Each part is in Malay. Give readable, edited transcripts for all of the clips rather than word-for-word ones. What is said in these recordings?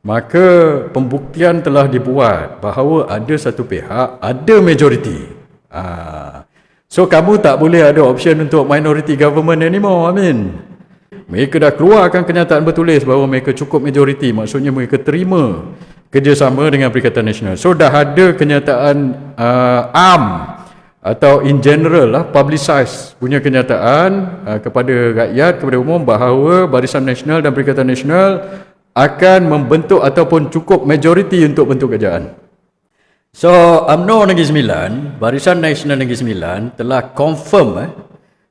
maka pembuktian telah dibuat bahawa ada satu pihak ada majoriti. So kamu tak boleh ada option untuk minority government anymore, Amin. Mereka dah keluarkan kenyataan bertulis bahawa mereka cukup majoriti, maksudnya mereka terima kerjasama dengan Perikatan Nasional. So dah ada kenyataan atau in general lah, publicized punya kenyataan kepada rakyat, kepada umum bahawa Barisan Nasional dan Perikatan Nasional akan membentuk ataupun cukup majoriti untuk bentuk kerajaan. So UMNO Negeri Sembilan, Barisan Nasional Negeri Sembilan telah confirm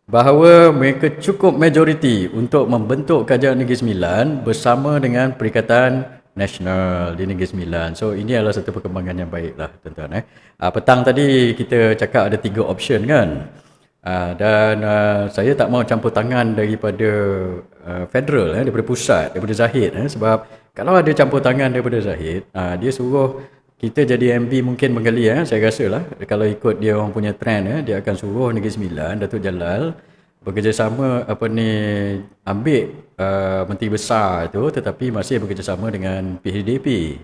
bahawa mereka cukup majoriti untuk membentuk kerajaan Negeri Sembilan bersama dengan Perikatan Nasional di Negeri Sembilan. So ini adalah satu perkembangan yang baik lah, tuan-tuan. Petang tadi kita cakap ada 3 option kan, dan saya tak mau campur tangan daripada federal, daripada pusat, daripada Zahid, sebab kalau ada campur tangan daripada Zahid, dia suruh kita jadi MB mungkin menggali, saya rasa lah kalau ikut dia orang punya trend, dia akan suruh Negeri Sembilan, Datuk Jalal bekerjasama ambil menteri besar itu, tetapi masih bekerjasama dengan PHDP.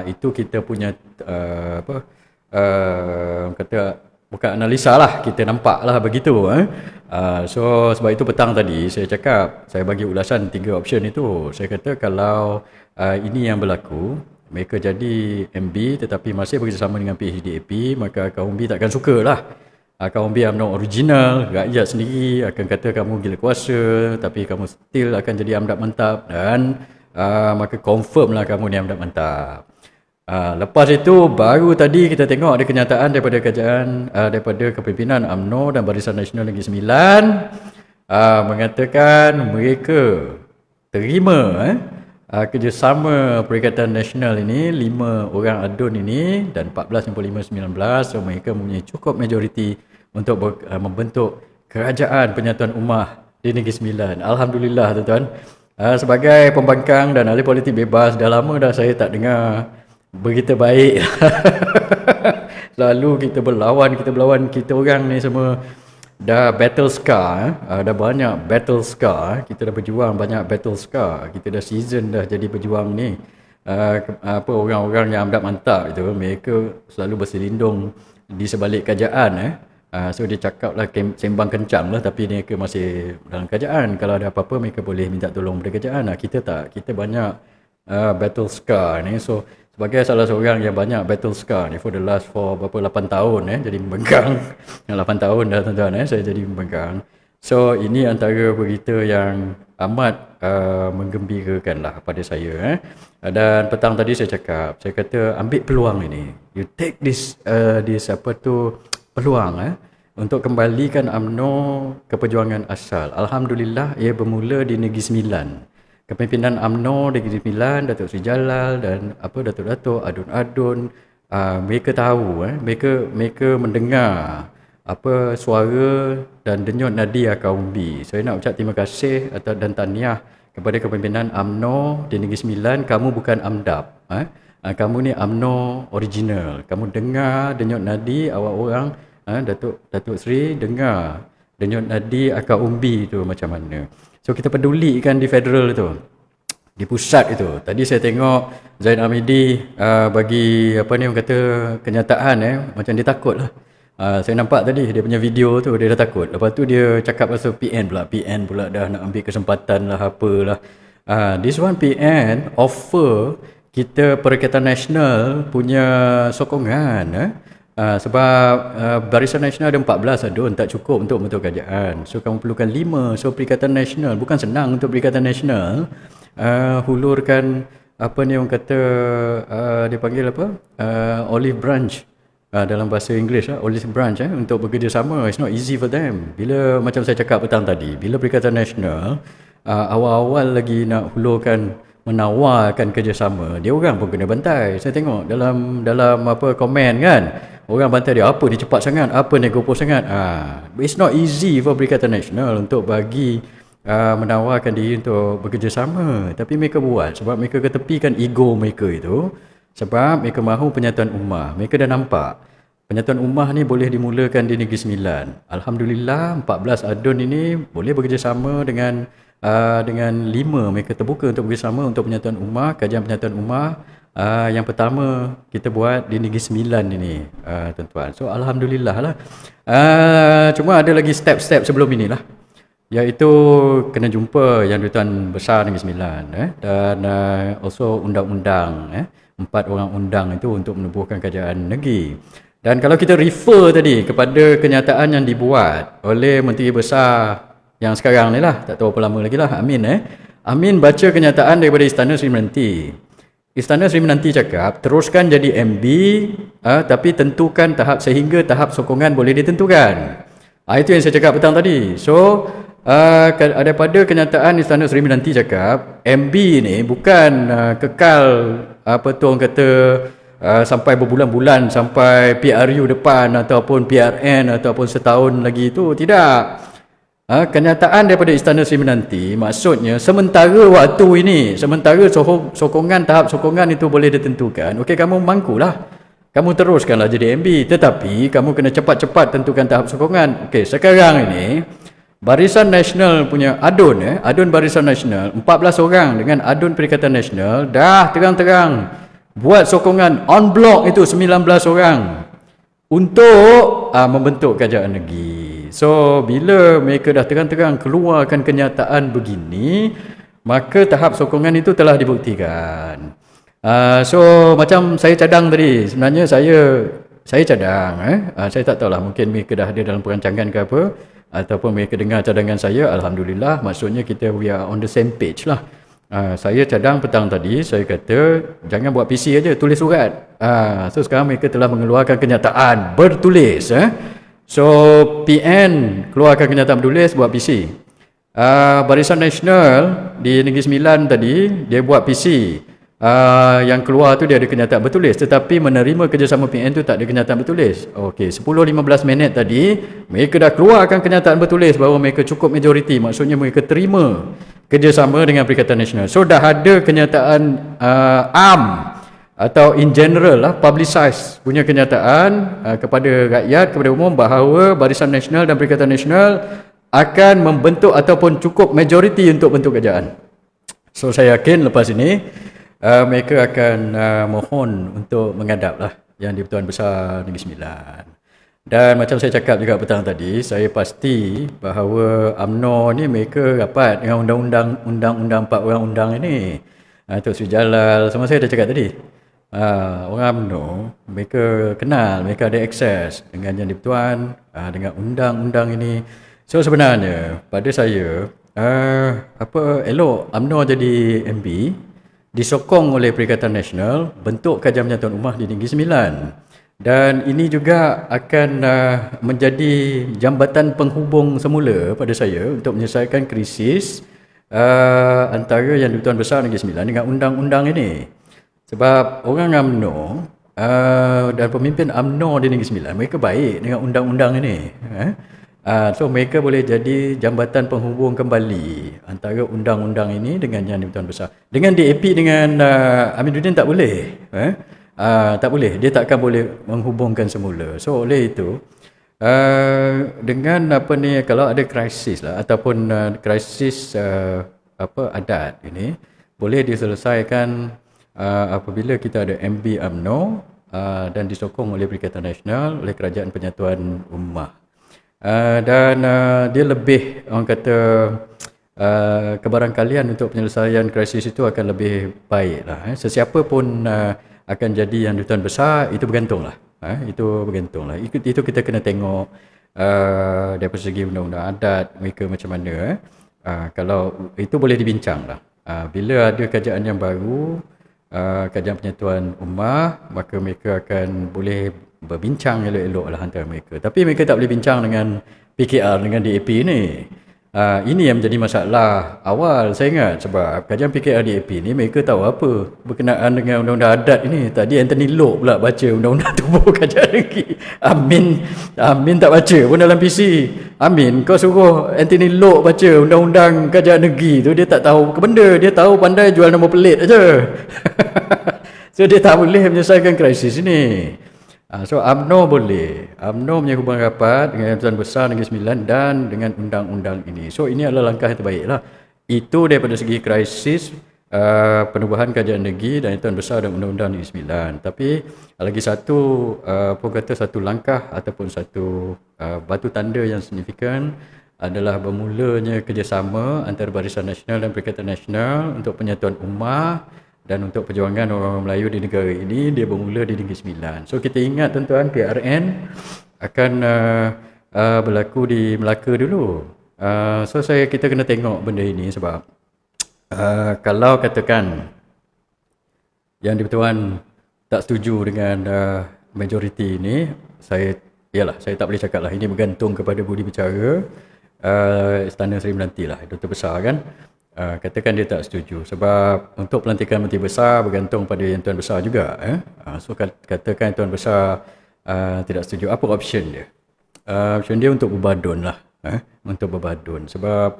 Itu kita punya kata bukan analisa lah, kita nampak lah begitu. So sebab itu petang tadi saya cakap, saya bagi ulasan 3 option itu. Saya kata kalau ini yang berlaku, mereka jadi MB tetapi masih bekerjasama dengan PHDP, maka kaum B takkan suka lah. Kaum B UMNO original, rakyat sendiri akan kata kamu gila kuasa, tapi kamu still akan jadi amdap mantap, dan maka confirm lah kamu ni amdap mantap. Lepas itu baru tadi kita tengok ada kenyataan daripada kerajaan, daripada kepimpinan UMNO dan Barisan Nasional Negeri Sembilan, mengatakan mereka terima kerjasama Perikatan Nasional ini, 5 orang adun ini dan 14, 55, 19. So mereka mempunyai cukup majoriti untuk membentuk Kerajaan Penyatuan Ummah di Negeri Sembilan. Alhamdulillah, tuan-tuan. Sebagai pembangkang dan ahli politik bebas, dah lama dah saya tak dengar berita baik. Lalu kita berlawan, kita orang ni semua dah battle scar, dah banyak battle scar, kita dah berjuang banyak battle scar, kita dah season dah jadi berjuang ni. Orang-orang yang amdap mantap itu, mereka selalu berselindung di sebalik kerajaan. So dia cakap lah sembang kencang lah, tapi mereka masih dalam kerajaan. Kalau ada apa-apa mereka boleh minta tolong dari kerajaan. Kita tak, kita banyak battle scar ni. So sebagai salah seorang yang banyak battle scar ni for the last 8 tahun, jadi membengkang. 8 tahun dah, tuan-tuan, saya jadi membengkang. So ini antara berita yang amat menggembirakan lah pada saya. Dan petang tadi saya cakap, saya kata ambil peluang ini, you take this peluang untuk kembalikan UMNO ke perjuangan asal. Alhamdulillah ia bermula di Negeri Sembilan. Kepimpinan UMNO Negeri Sembilan, Datuk Seri Jalal dan datuk-datuk, adun-adun, mereka tahu, mereka mendengar suara dan denyut nadi kaum B. Saya nak ucap terima kasih dan tahniah kepada kepimpinan UMNO di Negeri Sembilan. Kamu bukan amdap, kamu ni UMNO original. Kamu dengar denyut nadi awak orang, Datuk Seri dengar denyut nadi kaum B tu macam mana. So kita pedulikan di federal tu, di pusat itu. Tadi saya tengok Zain Amidi bagi orang kata kenyataan, macam dia takut lah. Saya nampak tadi dia punya video tu, dia dah takut. Lepas tu dia cakap pasal PN pula dah nak ambil kesempatan lah, apalah. This one PN offer kita Perikatan Nasional punya sokongan, sebab Barisan Nasional ada 14 adun, tak cukup untuk bentuk kerajaan. So kamu perlukan 5. So Perikatan Nasional, bukan senang untuk Perikatan Nasional hulurkan orang kata dia panggil olive branch, dalam bahasa Inggeris, olive branch, untuk bekerjasama. It's not easy for them. Bila macam saya cakap petang tadi, bila Perikatan Nasional awal-awal lagi nak hulurkan, menawarkan kerjasama, dia orang pun kena bantai. Saya tengok dalam komen kan, orang bantai dia, apa dia cepat sangat, apa dia gopoh sangat. It's not easy for Perikatan Nasional untuk bagi menawarkan diri untuk bekerjasama, tapi mereka buat sebab mereka ketepikan ego mereka itu, sebab mereka mahu penyatuan ummah. Mereka dah nampak penyatuan ummah ni boleh dimulakan di Negeri Sembilan. Alhamdulillah 14 adun ini boleh bekerjasama dengan dengan 5 mereka terbuka untuk bekerjasama untuk penyatuan ummah, kajian penyatuan ummah. Yang pertama kita buat di Negeri Sembilan ini, tuan-tuan. So alhamdulillah lah. Cuma ada lagi step-step sebelum inilah, iaitu kena jumpa yang Dutaan Besar Negeri Sembilan dan also undang-undang 4 orang undang itu untuk menubuhkan kajian negeri. Dan kalau kita refer tadi kepada kenyataan yang dibuat oleh Menteri Besar yang sekarang ni lah, tak tahu berapa lama lagi lah, Amin Amin baca kenyataan daripada Istana Seri Menanti. Istana Seri Menanti cakap, teruskan jadi MB, tapi tentukan tahap sehingga tahap sokongan boleh ditentukan. Itu yang saya cakap petang tadi. So, daripada kenyataan Istana Seri Menanti cakap, MB ni bukan kekal, apa tu orang kata, sampai berbulan-bulan, sampai PRU depan, ataupun PRN, ataupun setahun lagi itu. Tidak. Kenyataan daripada Istana Seri Menanti maksudnya sementara waktu ini, sementara sokongan, tahap sokongan itu boleh ditentukan. Okey, kamu mangkulah, kamu teruskanlah jadi MB, tetapi kamu kena cepat-cepat tentukan tahap sokongan. Okey, sekarang ini Barisan Nasional punya adun adun Barisan Nasional 14 orang dengan adun Perikatan Nasional dah terang-terang buat sokongan on block itu 19 orang untuk membentuk kerajaan negeri. So, bila mereka dah terang-terang keluarkan kenyataan begini, maka tahap sokongan itu telah dibuktikan. So, macam saya cadang tadi, sebenarnya saya cadang. Saya tak tahulah, mungkin mereka dah ada dalam perancangan ke apa, ataupun mereka dengar cadangan saya. Alhamdulillah, maksudnya kita we are on the same page lah. Saya cadang petang tadi, saya kata jangan buat PC aja, tulis surat. So, sekarang mereka telah mengeluarkan kenyataan bertulis. So, PN keluarkan kenyataan bertulis, buat PC. Barisan Nasional di Negeri Sembilan tadi, dia buat PC. Yang keluar tu dia ada kenyataan bertulis, tetapi menerima kerjasama PN tu tak ada kenyataan bertulis. Okey, 10-15 minit tadi, mereka dah keluarkan kenyataan bertulis bahawa mereka cukup majoriti. Maksudnya mereka terima kerjasama dengan Perikatan Nasional. So, dah ada kenyataan atau in general lah, publicize punya kenyataan kepada rakyat, kepada umum bahawa Barisan Nasional dan Perikatan Nasional akan membentuk ataupun cukup majoriti untuk bentuk kerajaan. So, saya yakin lepas ini mereka akan mohon untuk mengadap lah yang di-Pertuan Besar Negeri Sembilan. Dan macam saya cakap juga petang tadi, saya pasti bahawa UMNO ni mereka rapat dengan undang-undang 4 orang undang ini. Tok Sri Jalal, semua saya dah cakap tadi. Orang UMNO, mereka kenal, mereka ada akses dengan yang di-Pertuan, dengan undang-undang ini. So sebenarnya pada saya elok UMNO jadi MB, disokong oleh Perikatan Nasional, bentuk kajian penyatuan ummah di Negeri Sembilan. Dan ini juga akan menjadi jambatan penghubung semula pada saya untuk menyelesaikan krisis antara yang di-Pertuan Besar Negeri Sembilan dengan undang-undang ini. Sebab orang UMNO dan pemimpin UMNO di Negeri Sembilan, mereka baik dengan undang-undang ini. So mereka boleh jadi jambatan penghubung kembali antara undang-undang ini dengan yang di-Pertuan Besar. Dengan DAP dengan Amiruddin tak boleh. Tak boleh, dia takkan boleh menghubungkan semula. So oleh itu dengan kalau ada krisis lah ataupun krisis adat ini boleh diselesaikan apabila kita ada MB UMNO dan disokong oleh Perikatan Nasional, oleh Kerajaan Penyatuan Ummah. Dan dia lebih, orang kata, kebarangkalian untuk penyelesaian krisis itu akan lebih baik lah. Sesiapa pun akan jadi yang di-Pertuan Besar, itu bergantung lah. Itu bergantung lah. Itu kita kena tengok dari segi undang-undang adat mereka macam mana. Kalau itu boleh dibincang lah. Bila ada kajian yang baru, kajian penyatuan ummah, maka mereka akan boleh berbincang elok-elok lah antara mereka. Tapi mereka tak boleh bincang dengan PKR, dengan DAP ni. Ini yang menjadi masalah awal saya ingat, sebab kajian PKR DAP ni mereka tahu apa berkenaan dengan undang-undang adat ini. Tadi Anthony Loke pula baca undang-undang tubuh kajian negeri. Amin tak baca pun dalam PC. Amin, kau suruh Anthony Loke baca undang-undang kajian negeri tu, dia tak tahu ke benda, dia tahu pandai jual nombor pelit aja. So dia tak boleh menyelesaikan krisis ini. So UMNO boleh. UMNO punya hubungan rapat dengan Pertuan Besar Negeri Sembilan dan dengan undang-undang ini. So ini adalah langkah yang terbaik lah. Itu daripada segi krisis penubuhan kajian negeri dan Tuan Besar dan Undang-Undang Negeri Sembilan. Tapi lagi satu satu langkah ataupun satu batu tanda yang signifikan adalah bermulanya kerjasama antara Barisan Nasional dan Perikatan Nasional untuk penyatuan ummah dan untuk perjuangan orang-orang Melayu di negara ini. Dia bermula di Negeri Sembilan. So kita ingat tuan-tuan, PRN akan berlaku di Melaka dulu. So kita kena tengok benda ini sebab kalau katakan yang di-Pertuan tak setuju dengan majoriti ini, saya tak boleh cakap lah, ini bergantung kepada budi bicara Istana Seri Melanti lah, Duta Besar kan. Katakan dia tak setuju sebab untuk pelantikan Menteri Besar bergantung pada yang Tuan Besar juga. So katakan Tuan Besar tidak setuju, apa option dia? Option dia untuk berbadun lah, untuk berbadun sebab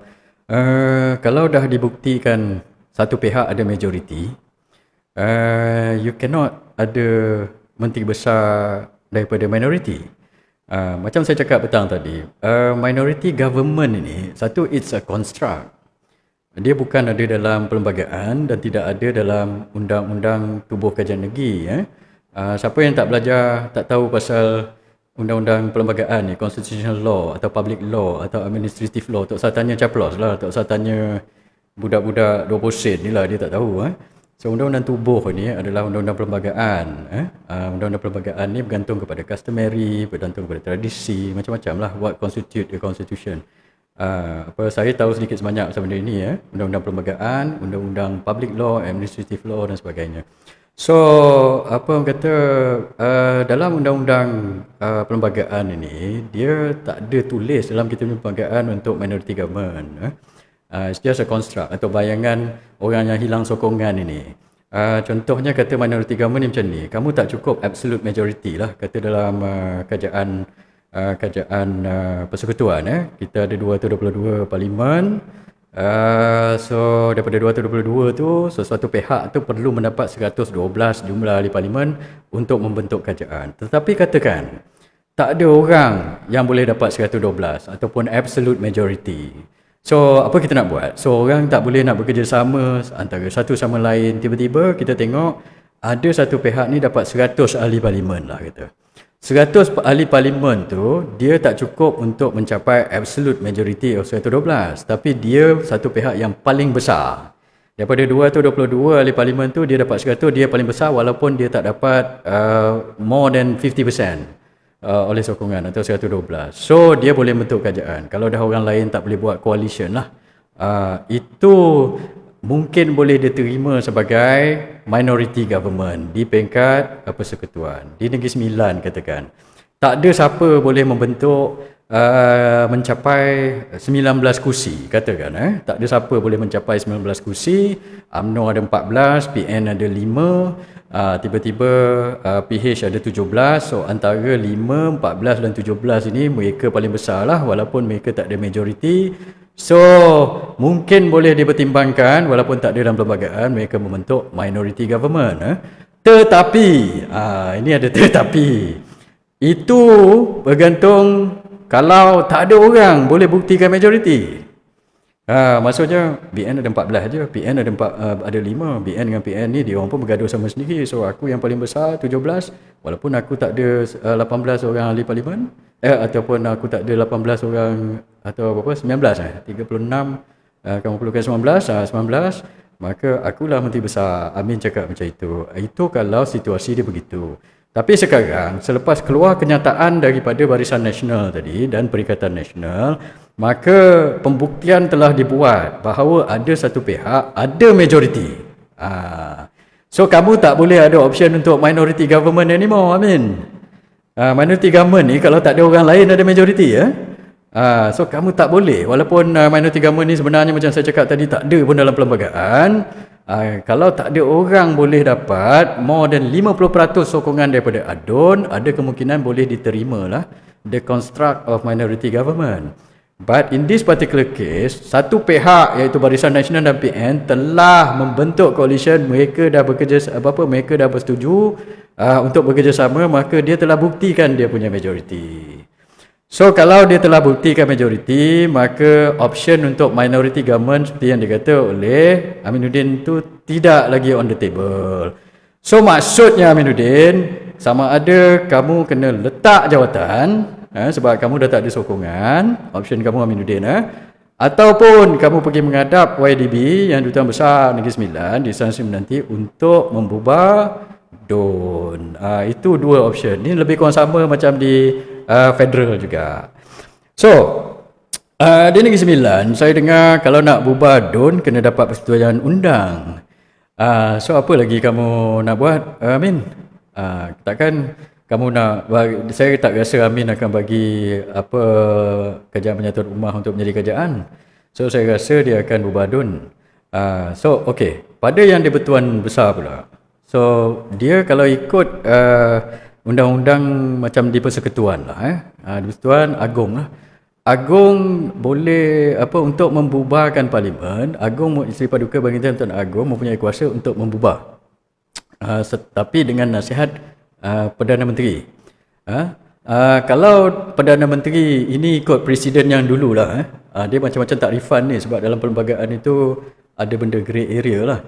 kalau dah dibuktikan satu pihak ada majoriti, you cannot ada Menteri Besar daripada minoriti. Macam saya cakap petang tadi, minority government ini, satu, it's a construct. Dia bukan ada dalam perlembagaan dan tidak ada dalam undang-undang tubuh kajian negeri. Siapa yang tak belajar, tak tahu pasal undang-undang perlembagaan ni, constitutional law atau public law atau administrative law, tak usah tanya Caplos lah, tak usah tanya budak-budak 20 sen ni lah, dia tak tahu. So undang-undang tubuh ni adalah undang-undang perlembagaan. Undang-undang perlembagaan ni bergantung kepada customary, bergantung kepada tradisi, macam-macam lah, what constitute a constitution. Saya tahu sedikit sebanyak pasal benda ni, undang-undang perlembagaan, undang-undang public law, administrative law dan sebagainya. So apa orang kata, dalam undang-undang perlembagaan ini, dia tak ada tulis dalam kita punya perlembagaan untuk minority government. It's just a construct atau bayangan orang yang hilang sokongan ini. Contohnya kata minority government ni macam ni, kamu tak cukup absolute majority lah, kata dalam kajian persekutuan. Kita ada 222 parlimen. So daripada 222 tu, sesuatu pihak tu perlu mendapat 112 jumlah ahli parlimen untuk membentuk kerajaan. Tetapi katakan tak ada orang yang boleh dapat 112 ataupun absolute majority. So apa kita nak buat? So orang tak boleh nak bekerjasama antara satu sama lain. Tiba-tiba kita tengok ada satu pihak ni dapat 100 ahli parlimen lah kata. 100 ahli parlimen tu dia tak cukup untuk mencapai absolute majority of 112, tapi dia satu pihak yang paling besar. Daripada 222 ahli parlimen tu dia dapat 100, dia paling besar walaupun dia tak dapat more than 50% oleh sokongan atau 112. So dia boleh bentuk kerajaan. Kalau dah orang lain tak boleh buat coalition lah, itu mungkin boleh diterima sebagai minority government di peringkat persekutuan. Di Negeri Sembilan katakan, tak ada siapa boleh membentuk mencapai 19 kursi katakan. Tak ada siapa boleh mencapai 19 kursi. UMNO ada 14, PN ada 5, tiba-tiba PH ada 17. So antara 5, 14 dan 17 ini mereka paling besar lah walaupun mereka tak ada majority. So mungkin boleh dipertimbangkan walaupun tak ada dalam perlembagaan mereka membentuk minority government. Tetapi ini ada tetapi, itu bergantung kalau tak ada orang boleh buktikan majority. Maksudnya BN ada 14 je, PN ada 5, BN dengan PN ni dia orang pun bergaduh sama sendiri. So aku yang paling besar 17 walaupun aku tak ada 18 orang ahli parlimen, ataupun aku tak ada 18 orang atau berapa, 19 36, kamu perlukan 19, maka akulah menteri besar. Amin cakap macam itu. Itu kalau situasi dia begitu. Tapi sekarang selepas keluar kenyataan daripada Barisan Nasional tadi dan Perikatan Nasional, maka pembuktian telah dibuat bahawa ada satu pihak ada majority. So kamu tak boleh ada option untuk minority government anymore. Amin. Minority government ni kalau tak ada orang lain ada majority so kamu tak boleh, walaupun minority government ni sebenarnya macam saya cakap tadi tak ada pun dalam perlembagaan. Kalau tak ada orang boleh dapat more than 50% sokongan daripada ADUN, ada kemungkinan boleh diterima lah the construct of minority government. But in this particular case, satu pihak iaitu Barisan Nasional dan PN telah membentuk coalition, mereka dah mereka dah bersetuju untuk bekerjasama, maka dia telah buktikan dia punya majority. So kalau dia telah buktikan majoriti, maka option untuk minority government seperti yang dikata oleh Aminuddin tu tidak lagi on the table. So maksudnya Aminuddin, sama ada kamu kena letak jawatan sebab kamu dah tak ada sokongan, option kamu Aminuddin ataupun kamu pergi menghadap YDB yang Dutaan Besar Negeri Sembilan di Sansum nanti untuk membubar DUN. Itu dua option. Ini lebih kurang sama macam di federal juga. So, di Negeri Sembilan, saya dengar kalau nak bubar DUN kena dapat persetujuan undang. So, apa lagi kamu nak buat, Amin? Takkan kamu nak, saya tak rasa Amin akan bagi apa kerajaan penyatuan rumah untuk menjadi kerajaan. So, saya rasa dia akan bubar DUN. So, okey. Pada yang di-Pertuan Besar pula. So, dia kalau ikut undang-undang macam di Persekutuan lah di Persekutuan Agong lah. Agong boleh untuk membubarkan parlimen. Agong Seri Paduka Baginda Tuan Agong mempunyai kuasa untuk membubar. Tapi dengan nasihat Perdana Menteri. Kalau Perdana Menteri ini ikut presiden yang dululah dia macam-macam takrifan ni sebab dalam perlembagaan itu ada benda grey area lah.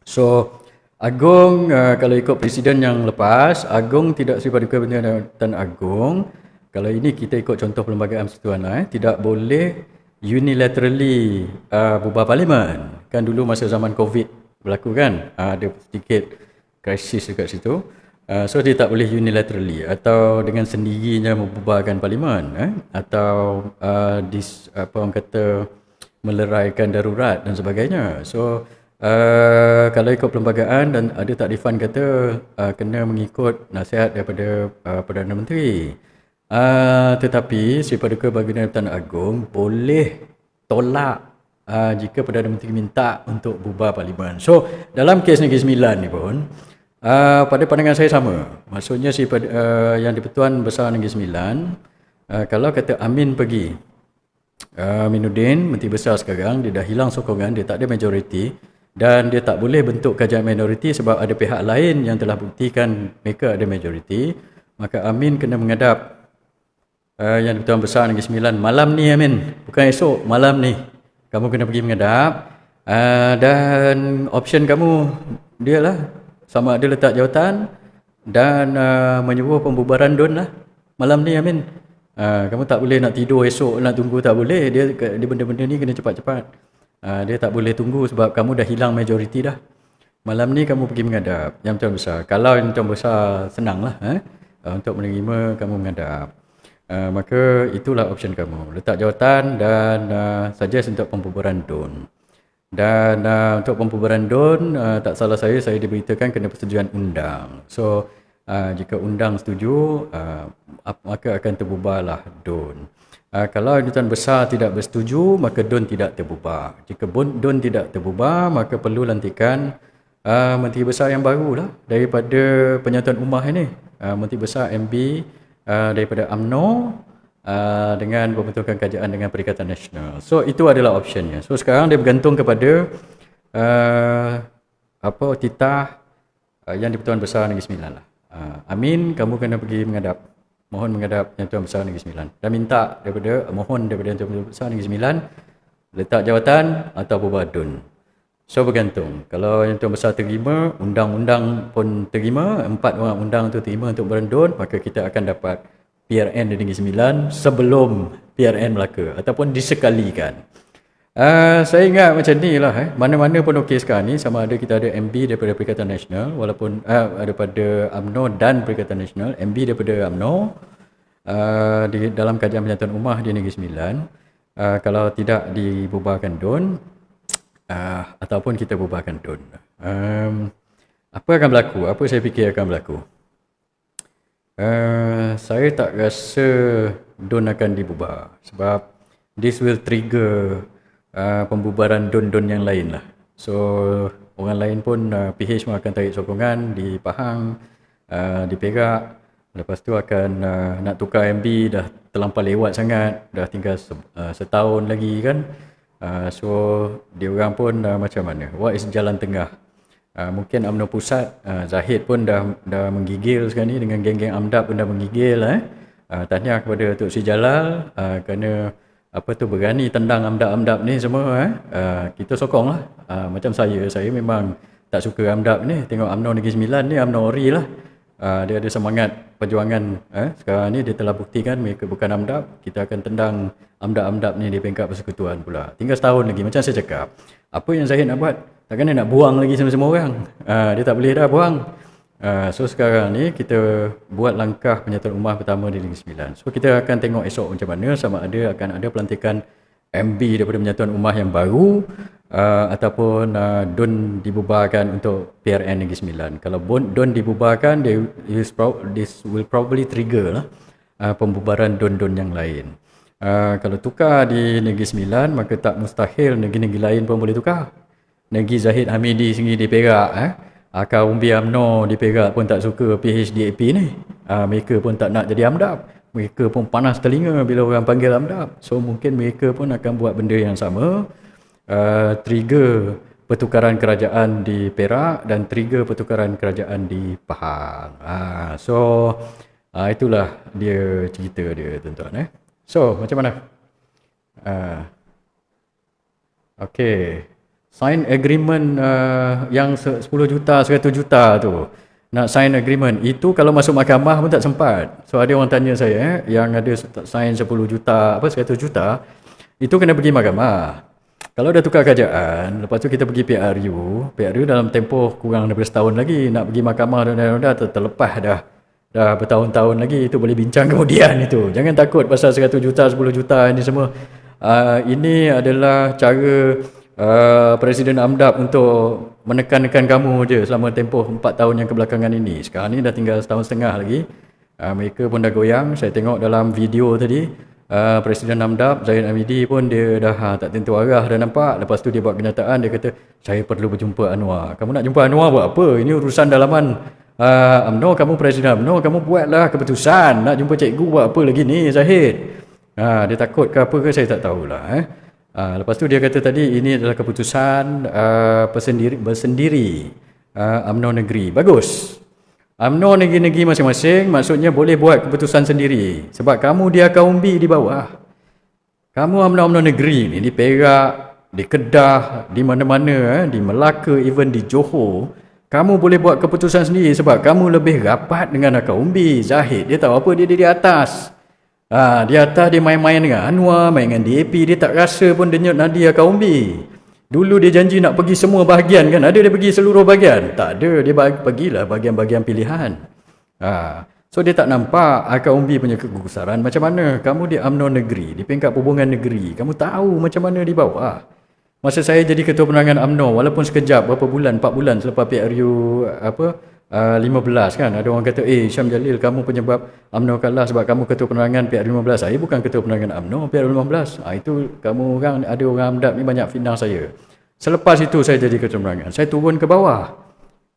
So Agong kalau ikut presiden yang lepas, Agong tidak Seri Paduka Baginda Tuan Agong. Kalau ini kita ikut contoh perlembagaan persekutuan tidak boleh unilaterally bubar parlimen. Kan dulu masa zaman COVID berlaku kan, ada sedikit krisis dekat situ. So dia tak boleh unilaterally atau dengan sendirinya membubarkan parlimen atau orang kata meleraikan darurat dan sebagainya. So kalau ikut perlembagaan dan ada takrifan kata kena mengikut nasihat daripada Perdana Menteri. Tetapi Seri Paduka Baginda Tuan Agong boleh tolak jika Perdana Menteri minta untuk bubar parlimen. So dalam kes Negeri Sembilan ni pun pada pandangan saya sama. Maksudnya yang di-Pertuan Besar Negeri Sembilan, kalau kata Amin pergi, Aminuddin Menteri Besar sekarang, dia dah hilang sokongan, dia tak ada majoriti dan dia tak boleh bentuk kerajaan minoriti sebab ada pihak lain yang telah buktikan mereka ada majoriti. Maka Amin kena menghadap yang di-Pertuan Besar Negeri Sembilan malam ni, Amin, bukan esok, malam ni kamu kena pergi menghadap dan option kamu dia lah sama ada letak jawatan dan menyuruh pembubaran DUN lah malam ni, Amin. Kamu tak boleh nak tidur esok nak tunggu, tak boleh. Dia benda-benda ni kena cepat-cepat. Dia tak boleh tunggu sebab kamu dah hilang majoriti dah. Malam ni kamu pergi menghadap Yang Tuan Besar. Kalau Yang Tuan Besar senang lah untuk menerima kamu menghadap. Maka itulah option kamu. Letak jawatan dan suggest untuk pembubaran DUN. Dan untuk pembubaran DUN, tak salah saya diberitakan kena persetujuan undang. So jika undang setuju, maka akan terbubarlah DUN. Kalau Tuan Besar tidak bersetuju, maka DUN tidak terbubar. Jika DUN tidak terbubar, maka perlu lantikan Menteri Besar yang barulah daripada Penyatuan Ummah ini. Menteri Besar MB daripada UMNO dengan pembentukan kerajaan dengan Perikatan Nasional. So itu adalah optionnya. So sekarang dia bergantung kepada titah yang di-Pertuan Besar Negeri Sembilan lah. Amin, kamu kena pergi menghadap. Mohon menghadap Yang Tuan Besar Negeri Sembilan dan mohon daripada Yang Tuan Besar Negeri Sembilan letak jawatan atau bubar DUN. So bergantung. Kalau Yang Tuan Besar terima, undang-undang pun terima, 4 orang undang tu terima untuk bubar DUN, maka kita akan dapat PRN di Negeri Sembilan sebelum PRN Melaka ataupun disekalikan. Saya ingat macam ni lah mana-mana pun okey sekarang ni, sama ada kita ada MB daripada Perikatan Nasional walaupun daripada UMNO dan Perikatan Nasional, MB daripada UMNO di dalam kajian penyatuan ummah di Negeri Sembilan, kalau tidak dibubarkan DUN ataupun kita bubarkan DUN, apa akan berlaku? Apa saya fikir akan berlaku? Saya tak rasa DUN akan dibubar sebab this will trigger pembubaran DUN yang lain lah. So orang lain pun PH pun akan tarik sokongan di Pahang, di Perak. Lepas tu akan nak tukar MB dah terlampau lewat sangat, dah tinggal setahun lagi kan. So diorang pun macam mana? What is jalan tengah? Mungkin UMNO pusat, Zahid pun dah menggigil sekarang ni dengan geng-geng AMDAP pun dah menggigil Tahniah kepada Tok Sri Jalal kerana berani tendang amdap-amdap ni semua. Kita sokong lah. Macam saya memang tak suka amdap ni. Tengok UMNO Negeri Sembilan ni, UMNO ORI lah. Dia ada semangat perjuangan. Sekarang ni dia telah buktikan mereka bukan amdap. Kita akan tendang amdap-amdap ni di peringkat persekutuan pula. Tinggal setahun lagi. Macam saya cakap, apa yang Zahid nak buat? Takkan dia nak buang lagi semua orang. Dia tak boleh dah buang. So sekarang ni kita buat langkah penyatuan ummah pertama di Negeri Sembilan. So kita akan tengok esok macam mana, sama ada akan ada pelantikan MB daripada penyatuan ummah yang baru ataupun DUN dibubarkan untuk PRN Negeri Sembilan. Kalau DUN dibubarkan, this will probably trigger lah pembubaran DUN-DUN yang lain. Kalau tukar di Negeri Sembilan, maka tak mustahil negeri-negeri lain pun boleh tukar. Negeri Zahid Hamidi sendiri di Perak, kaum UMNO di Perak pun tak suka PHDAP ni. Mereka pun tak nak jadi amdap. Mereka pun panas telinga bila orang panggil amdap. So mungkin mereka pun akan buat benda yang sama. Trigger pertukaran kerajaan di Perak dan trigger pertukaran kerajaan di Pahang. Itulah dia cerita dia, tuan-tuan. So macam mana? Okay. Sign agreement yang 10 juta, 100 juta tu. Nak sign agreement. Itu kalau masuk mahkamah pun tak sempat. So ada orang tanya saya, yang ada sign 10 juta, 100 juta, itu kena pergi mahkamah. Kalau dah tukar kerajaan, lepas tu kita pergi PRU dalam tempoh kurang daripada setahun lagi. Nak pergi mahkamah dah terlepas dah. Dah bertahun-tahun lagi, itu boleh bincang kemudian itu. Jangan takut pasal 100 juta, 10 juta ini semua. Ini adalah cara Presiden AMDAP untuk menekan-nekan kamu je selama tempoh 4 tahun yang kebelakangan ini. Sekarang ni dah tinggal setahun setengah lagi. Mereka pun dah goyang. Saya tengok dalam video tadi, Presiden AMDAP, Zahid Hamidi pun dia dah tak tentu arah dah nampak. Lepas tu dia buat kenyataan, dia kata, saya perlu berjumpa Anwar. Kamu nak jumpa Anwar buat apa? Ini urusan dalaman UMNO, kamu Presiden UMNO, kamu buatlah keputusan. Nak jumpa cikgu buat apa lagi ni, Zahid? Dia takut ke apa ke, saya tak tahulah. Lepas tu dia kata tadi ini adalah keputusan bersendiri UMNO negeri. Bagus. UMNO negeri-negeri masing-masing maksudnya boleh buat keputusan sendiri. Sebab kamu dia kaum B di bawah. Kamu UMNO negeri ni di Perak, di Kedah, di mana-mana, di Melaka, even di Johor, kamu boleh buat keputusan sendiri sebab kamu lebih rapat dengan kaum B. Zahid dia tahu apa dia di atas. Di atas dia main-main dengan Anwar, main dengan DAP, dia tak rasa pun denyut nadi kaum B. Dulu dia janji nak pergi semua bahagian kan, ada dia pergi seluruh bahagian? Tak ada, dia pergilah bahagian-bahagian pilihan. So dia tak nampak kaum B punya kegusaran macam mana. Kamu di UMNO negeri, di peringkat perhubungan negeri, kamu tahu macam mana di bawah. Masa saya jadi ketua penerangan UMNO, walaupun sekejap, berapa bulan, 4 bulan selepas PRU 15 kan, ada orang kata Syam Jalil kamu penyebab UMNO kalah sebab kamu ketua penerangan PRU15. Saya bukan ketua penerangan UMNO PRU15. Itu kamu orang, ada orang AMDAP ni banyak fitnah saya. Selepas itu saya jadi ketua penerangan, saya turun ke bawah,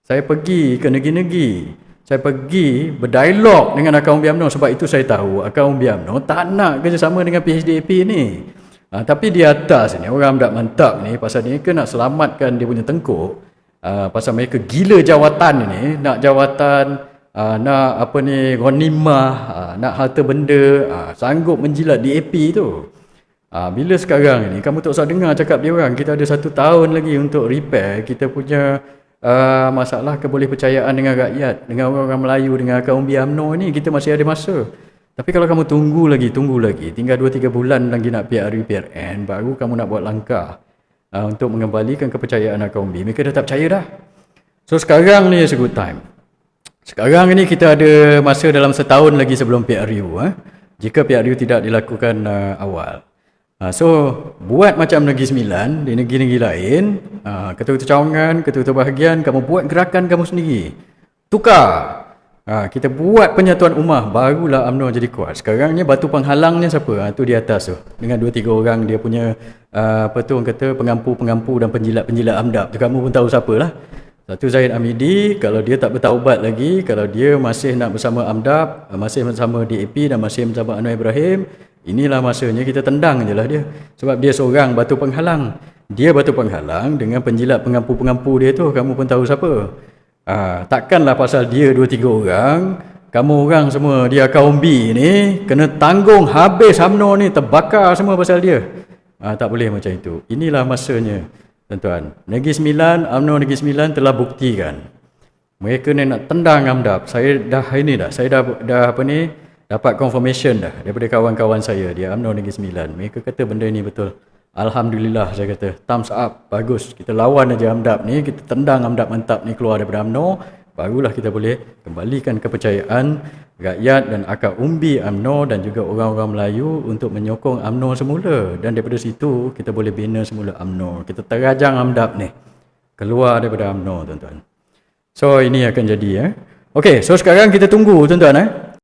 saya pergi ke negeri-negeri, saya pergi berdialog dengan kaum UMNO. Sebab itu saya tahu kaum UMNO tak nak kerjasama dengan PHDAP ni. Tapi di atas ni orang AMDAP mantap ni, pasal ni ke nak selamatkan dia punya tengkuk. Pasal mereka gila jawatan ni, nak jawatan, nak ghanimah, nak harta benda, sanggup menjilat DAP tu. Bila sekarang ni, kamu tak usah dengar cakap dia orang, kita ada 1 tahun lagi untuk repair kita punya masalah kebolehpercayaan dengan rakyat, dengan orang-orang Melayu, dengan kaum UMNO ni, kita masih ada masa. Tapi kalau kamu tunggu lagi, tinggal 2-3 bulan lagi nak PRU, PRN, baru kamu nak buat langkah untuk mengembalikan kepercayaan kaum B. Mereka dah tak percaya dah. So sekarang ni is a good time. Sekarang ni kita ada masa dalam setahun lagi sebelum PRU. Jika PRU tidak dilakukan awal. So buat macam Negeri Sembilan di negeri-negeri lain, ketua-ketua cawangan, ketua-ketua bahagian, kamu buat gerakan kamu sendiri. Tukar. Kita buat penyatuan ummah, barulah UMNO jadi kuat. Sekarang ni batu penghalangnya siapa? Tu di atas tu. Dengan 2-3 orang dia punya orang kata pengampu-pengampu dan penjilat-penjilat AMDAP tu, kamu pun tahu siapalah. Satu Zahid Hamidi, kalau dia tak bertaubat lagi, kalau dia masih nak bersama AMDAP, masih bersama DAP dan masih bersama Anwar Ibrahim, inilah masanya kita tendang je lah dia. Sebab dia seorang batu penghalang. Dia batu penghalang dengan penjilat pengampu-pengampu dia tu, kamu pun tahu siapa. Takkanlah pasal dia 2-3 orang kamu orang semua dia kaum B ni kena tanggung habis UMNO ni, terbakar semua pasal dia. Tak boleh macam itu. Inilah masanya, tuan-tuan. Negeri Sembilan, UMNO Negeri Sembilan telah buktikan mereka ni nak tendang AMDAP. Saya dah dapat confirmation dah daripada kawan-kawan saya di UMNO Negeri Sembilan. Mereka kata benda ni betul. Alhamdulillah, saya kata thumbs up, bagus. Kita lawan aja AMDAP ni, kita tendang AMDAP mantap ni keluar daripada UMNO, barulah kita boleh kembalikan kepercayaan rakyat dan akar umbi UMNO dan juga orang-orang Melayu untuk menyokong UMNO semula. Dan daripada situ kita boleh bina semula UMNO. Kita terajang AMDAP ni keluar daripada UMNO, tuan-tuan. So ini akan jadi Okey, so sekarang kita tunggu, tuan-tuan